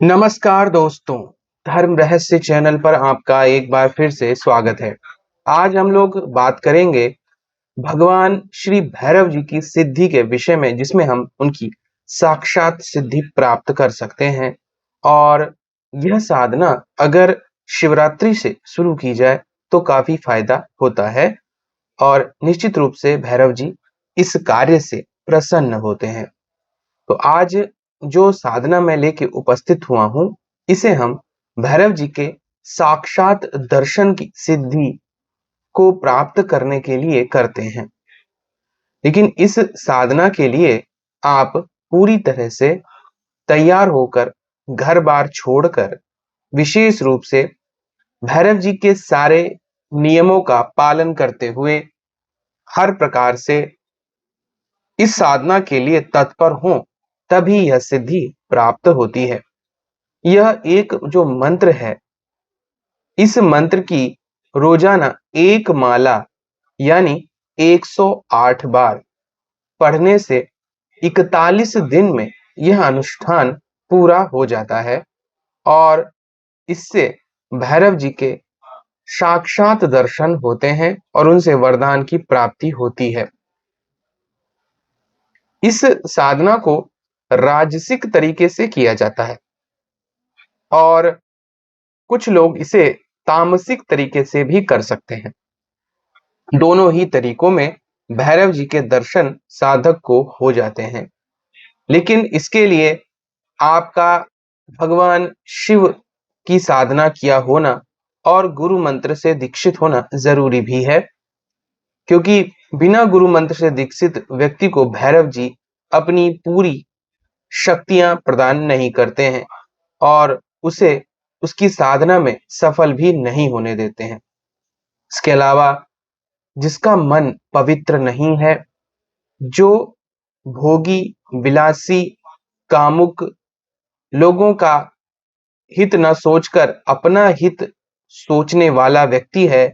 नमस्कार दोस्तों, धर्म रहस्य चैनल पर आपका एक बार फिर से स्वागत है। आज हम लोग बात करेंगे भगवान श्री भैरव जी की सिद्धि के विषय में, जिसमें हम उनकी साक्षात सिद्धि प्राप्त कर सकते हैं। और यह साधना अगर शिवरात्रि से शुरू की जाए तो काफी फायदा होता है और निश्चित रूप से भैरव जी इस कार्य से प्रसन्न होते हैं। तो आज जो साधना मैं लेके उपस्थित हुआ हूँ, इसे हम भैरव जी के साक्षात दर्शन की सिद्धि को प्राप्त करने के लिए करते हैं। लेकिन इस साधना के लिए आप पूरी तरह से तैयार होकर, घर बार छोड़कर, विशेष रूप से भैरव जी के सारे नियमों का पालन करते हुए हर प्रकार से इस साधना के लिए तत्पर हों, तभी यह सिद्धि प्राप्त होती है। यह एक जो मंत्र है, इस मंत्र की रोजाना एक माला यानी 108 बार पढ़ने से 41 दिन में यह अनुष्ठान पूरा हो जाता है और इससे भैरव जी के साक्षात दर्शन होते हैं और उनसे वरदान की प्राप्ति होती है। इस साधना को राजसिक तरीके से किया जाता है और कुछ लोग इसे तामसिक तरीके से भी कर सकते हैं। दोनों ही तरीकों में भैरव जी के दर्शन साधक को हो जाते हैं, लेकिन इसके लिए आपका भगवान शिव की साधना किया होना और गुरु मंत्र से दीक्षित होना जरूरी भी है, क्योंकि बिना गुरु मंत्र से दीक्षित व्यक्ति को भैरव जी अपनी पूरी शक्तियां प्रदान नहीं करते हैं और उसे उसकी साधना में सफल भी नहीं होने देते हैं। इसके अलावा जिसका मन पवित्र नहीं है, जो भोगी, विलासी, कामुक, लोगों का हित न सोचकर अपना हित सोचने वाला व्यक्ति है,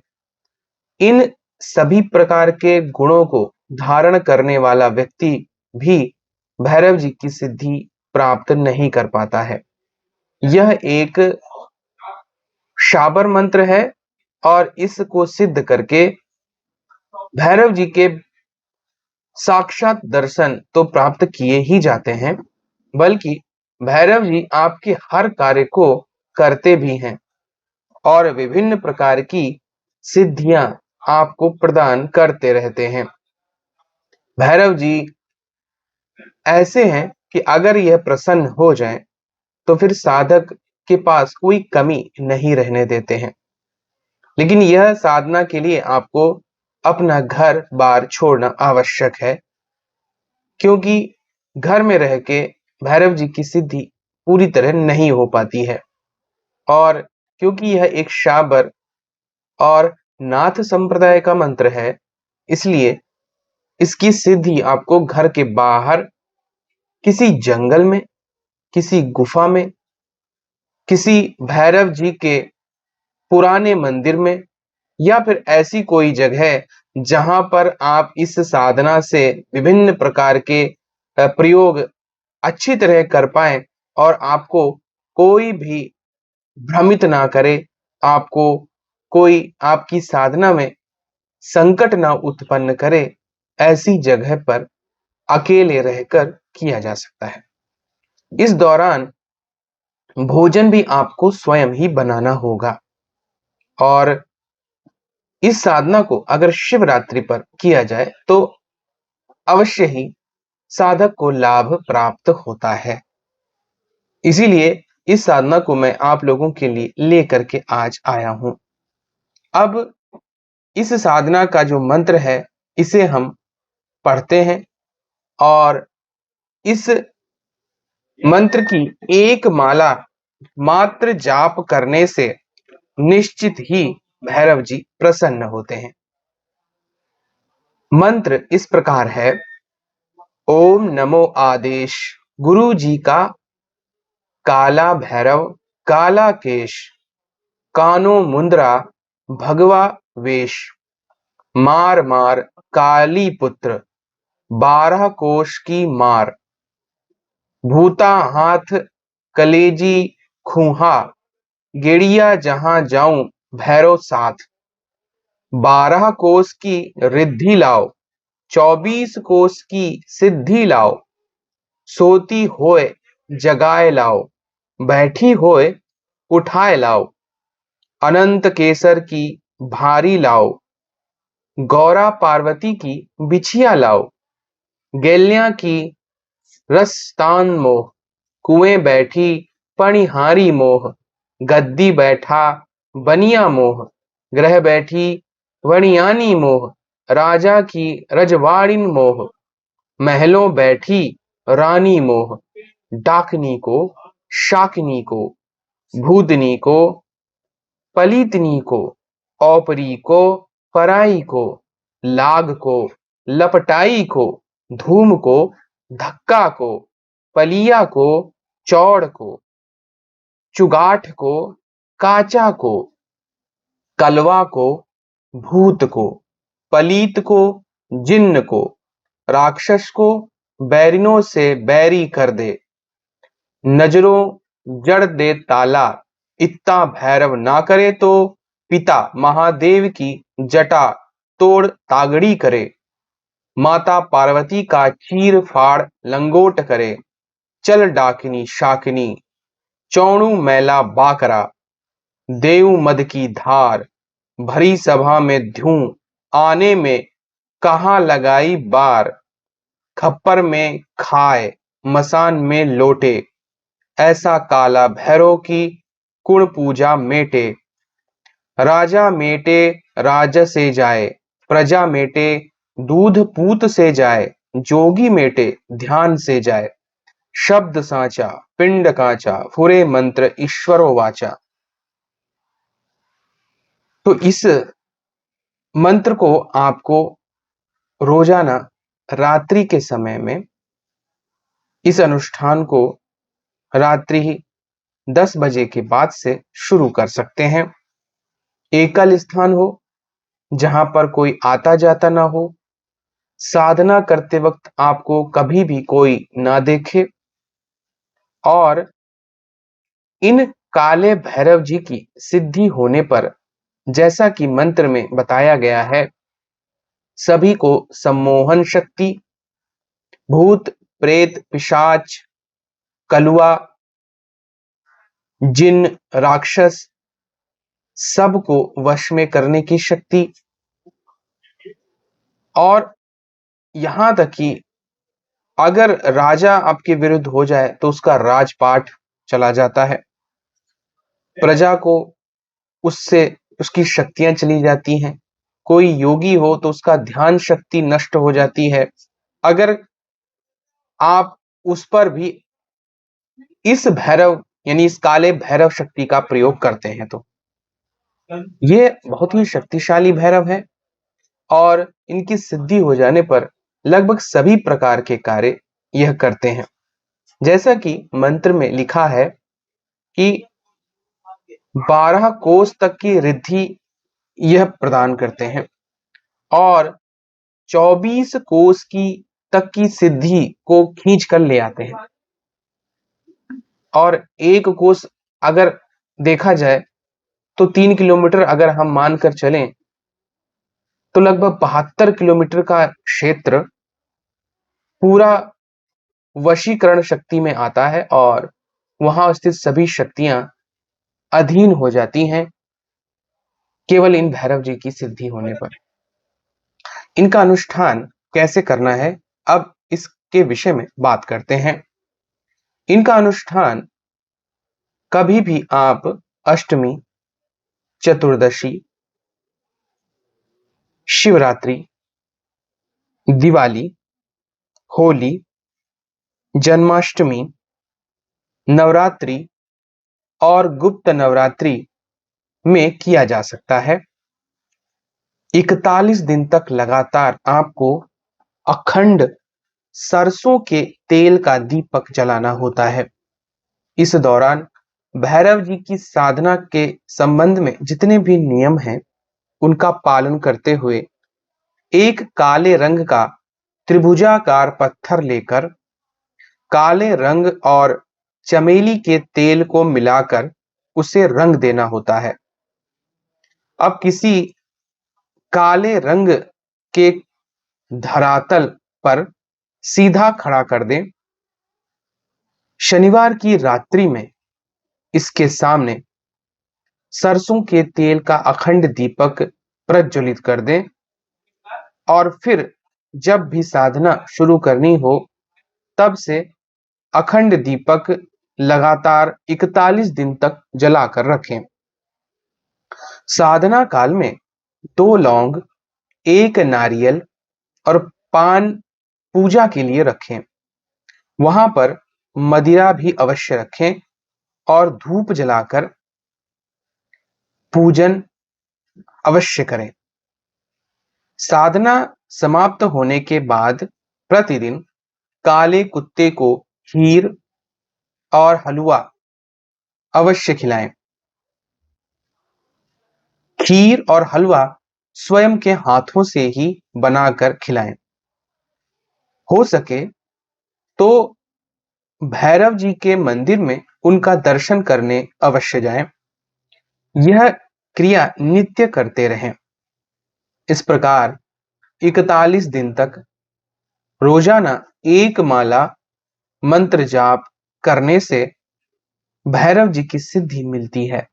इन सभी प्रकार के गुणों को धारण करने वाला व्यक्ति भी भैरव जी की सिद्धि प्राप्त नहीं कर पाता है। यह एक शाबर मंत्र है और इसको सिद्ध करके भैरव जी के साक्षात दर्शन तो प्राप्त किए ही जाते हैं, बल्कि भैरव जी आपके हर कार्य को करते भी हैं और विभिन्न प्रकार की सिद्धियां आपको प्रदान करते रहते हैं। भैरव जी ऐसे हैं कि अगर यह प्रसन्न हो जाए तो फिर साधक के पास कोई कमी नहीं रहने देते हैं। लेकिन यह साधना के लिए आपको अपना घर बार छोड़ना आवश्यक है, क्योंकि घर में रह के भैरव जी की सिद्धि पूरी तरह नहीं हो पाती है। और क्योंकि यह एक शाबर और नाथ संप्रदाय का मंत्र है, इसलिए इसकी सिद्धि आपको घर के बाहर, किसी जंगल में, किसी गुफा में, किसी भैरव जी के पुराने मंदिर में या फिर ऐसी कोई जगह जहां पर आप इस साधना से विभिन्न प्रकार के प्रयोग अच्छी तरह कर पाएं और आपको कोई भी भ्रमित ना करे, आपको कोई आपकी साधना में संकट ना उत्पन्न करे, ऐसी जगह पर अकेले रहकर किया जा सकता है। इस दौरान भोजन भी आपको स्वयं ही बनाना होगा और इस साधना को अगर शिवरात्रि पर किया जाए तो अवश्य ही साधक को लाभ प्राप्त होता है। इसीलिए इस साधना को मैं आप लोगों के लिए लेकर के आज आया हूं। अब इस साधना का जो मंत्र है, इसे हम पढ़ते हैं और इस मंत्र की एक माला मात्र जाप करने से निश्चित ही भैरव जी प्रसन्न होते हैं। मंत्र इस प्रकार है: ओम नमो आदेश गुरु जी का, काला भैरव, काला केश, कानो मुंद्रा, भगवा वेश, मार मार काली पुत्र, 12 कोश की मार, भूता हाथ कलेजी खूहा, गेड़िया जहां जाऊं भैरव साथ। 12 कोस की रिद्धि लाओ, 24 कोस की सिद्धि लाओ। सोती होए जगाए लाओ, बैठी होए उठाए लाओ। अनंत केसर की भारी लाओ, गौरा पार्वती की बिछिया लाओ। गेल्या की रसतान मोह, कुएं बैठी पणिहारी मोह। गद्दी बैठा बनिया मोह, ग्रह बैठी वणियानी मोह। राजा की रजवाड़िन मोह, महलों बैठी रानी मोह। डाकनी को, शाकनी को, भूतनी को, पलीतनी को, औपरी को, पराई को, लाग को, लपटाई को, धूम को, धक्का को, पलिया को, चौड़ को, चुगाठ को, काचा को, कलवा को, भूत को, पलीत को, जिन्न को, राक्षस को, बैरिनों से बैरी कर दे। नजरों जड़ दे ताला, इत्ता भैरव ना करे तो पिता महादेव की जटा तोड़ तागड़ी करे। माता पार्वती का चीर फाड़ लंगोट करे। चल डाकिनी शाकिनी, चौणु मैला बाकरा। देव मद की धार, भरी सभा में ध्यूं, आने में कहाँ लगाई बार। खप्पर में खाए, मसान में लोटे, ऐसा काला भैरव की कुण पूजा मेटे। राजा मेटे राज से जाए, प्रजा मेटे दूध पूत से जाए। जोगी मेटे ध्यान से जाए, शब्द साचा पिंड काचा। फुरे मंत्र ईश्वरो वाचा। तो इस मंत्र को आपको रोजाना रात्रि के समय में, इस अनुष्ठान को रात्रि 10 बजे के बाद से शुरू कर सकते हैं। एकल स्थान हो, जहां पर कोई आता जाता ना हो, साधना करते वक्त आपको कभी भी कोई ना देखे, और इन काले भैरव जी की सिद्धि होने पर, जैसा कि मंत्र में बताया गया है, सभी को सम्मोहन शक्ति, भूत प्रेत पिशाच कलुआ जिन राक्षस सबको वश में करने की शक्ति, और यहां तक कि अगर राजा आपके विरुद्ध हो जाए तो उसका राजपाट चला जाता है। प्रजा को उससे उसकी शक्तियां चली जाती हैं। कोई योगी हो तो उसका ध्यान शक्ति नष्ट हो जाती है, अगर आप उस पर भी इस भैरव यानी इस काले भैरव शक्ति का प्रयोग करते हैं तो। ये बहुत ही शक्तिशाली भैरव है, और इनकी सिद्धि हो जाने पर लगभग सभी प्रकार के कार्य यह करते हैं। जैसा कि मंत्र में लिखा है कि 12 कोस तक की रिद्धि यह प्रदान करते हैं, और 24 कोस की तक की सिद्धि को खींच कर ले आते हैं। और एक कोस अगर देखा जाए तो 3 किलोमीटर अगर हम मानकर चलें तो लगभग 72 किलोमीटर का क्षेत्र पूरा वशीकरण शक्ति में आता है, और वहां स्थित सभी शक्तियां अधीन हो जाती हैं केवल इन भैरव जी की सिद्धि होने पर। इनका अनुष्ठान कैसे करना है, अब इसके विषय में बात करते हैं। इनका अनुष्ठान कभी भी आप अष्टमी, चतुर्दशी, शिवरात्रि, दिवाली, होली, जन्माष्टमी, नवरात्रि और गुप्त नवरात्रि में किया जा सकता है। 41 दिन तक लगातार आपको अखंड सरसों के तेल का दीपक जलाना होता है। इस दौरान भैरव जी की साधना के संबंध में जितने भी नियम हैं, उनका पालन करते हुए एक काले रंग का त्रिभुजाकार पत्थर लेकर काले रंग और चमेली के तेल को मिलाकर उसे रंग देना होता है। अब किसी काले रंग के धरातल पर सीधा खड़ा कर दें। शनिवार की रात्रि में इसके सामने सरसों के तेल का अखंड दीपक प्रज्वलित कर दें और फिर जब भी साधना शुरू करनी हो तब से अखंड दीपक लगातार 41 दिन तक जलाकर रखें। साधना काल में 2 लौंग, 1 नारियल और पान पूजा के लिए रखें। वहां पर मदिरा भी अवश्य रखें और धूप जलाकर पूजन अवश्य करें। साधना समाप्त होने के बाद प्रतिदिन काले कुत्ते को खीर और हलवा अवश्य खिलाएं। खीर और हलवा स्वयं के हाथों से ही बनाकर खिलाएं। हो सके तो भैरव जी के मंदिर में उनका दर्शन करने अवश्य जाएं। यह क्रिया नित्य करते रहें। इस प्रकार 41 दिन तक रोजाना 1 माला मंत्र जाप करने से भैरव जी की सिद्धि मिलती है।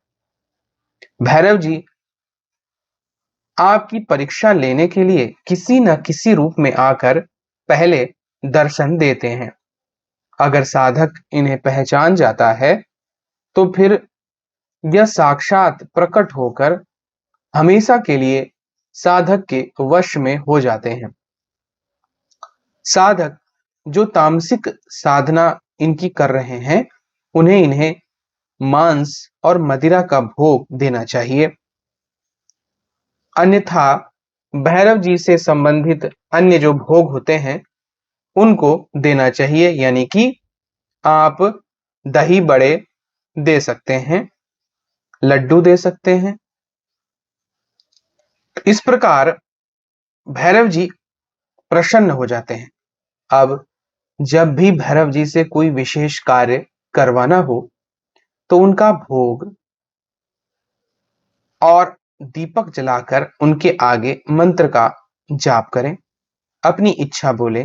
भैरव जी आपकी परीक्षा लेने के लिए किसी न किसी रूप में आकर पहले दर्शन देते हैं। अगर साधक इन्हें पहचान जाता है तो फिर यह साक्षात प्रकट होकर हमेशा के लिए साधक के वश में हो जाते हैं। साधक जो तामसिक साधना इनकी कर रहे हैं उन्हें इन्हें मांस और मदिरा का भोग देना चाहिए। अन्यथा भैरव जी से संबंधित अन्य जो भोग होते हैं उनको देना चाहिए, यानी कि आप दही बड़े दे सकते हैं, लड्डू दे सकते हैं। इस प्रकार भैरव जी प्रसन्न हो जाते हैं। अब जब भी भैरव जी से कोई विशेष कार्य करवाना हो तो उनका भोग और दीपक जलाकर उनके आगे मंत्र का जाप करें, अपनी इच्छा बोले,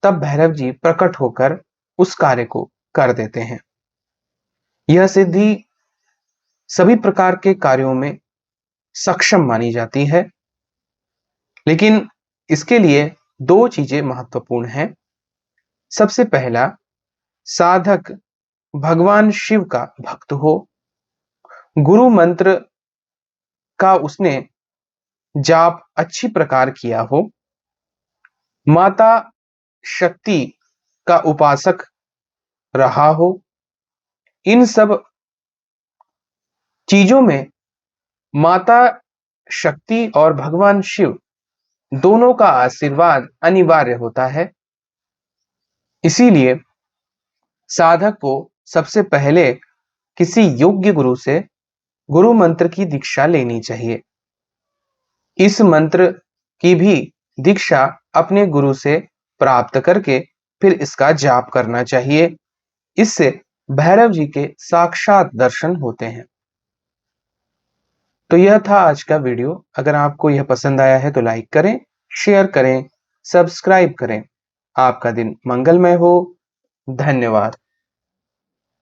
तब भैरव जी प्रकट होकर उस कार्य को कर देते हैं। यह सिद्धि सभी प्रकार के कार्यों में सक्षम मानी जाती है, लेकिन इसके लिए 2 चीजें महत्वपूर्ण हैं। सबसे पहला, साधक भगवान शिव का भक्त हो, गुरु मंत्र का उसने जाप अच्छी प्रकार किया हो, माता शक्ति का उपासक रहा हो। इन सब चीजों में माता शक्ति और भगवान शिव दोनों का आशीर्वाद अनिवार्य होता है। इसीलिए साधक को सबसे पहले किसी योग्य गुरु से गुरु मंत्र की दीक्षा लेनी चाहिए। इस मंत्र की भी दीक्षा अपने गुरु से प्राप्त करके फिर इसका जाप करना चाहिए। इससे भैरव जी के साक्षात दर्शन होते हैं। तो यह था आज का वीडियो। अगर आपको यह पसंद आया है तो लाइक करें, शेयर करें, सब्सक्राइब करें। आपका दिन मंगलमय हो। धन्यवाद।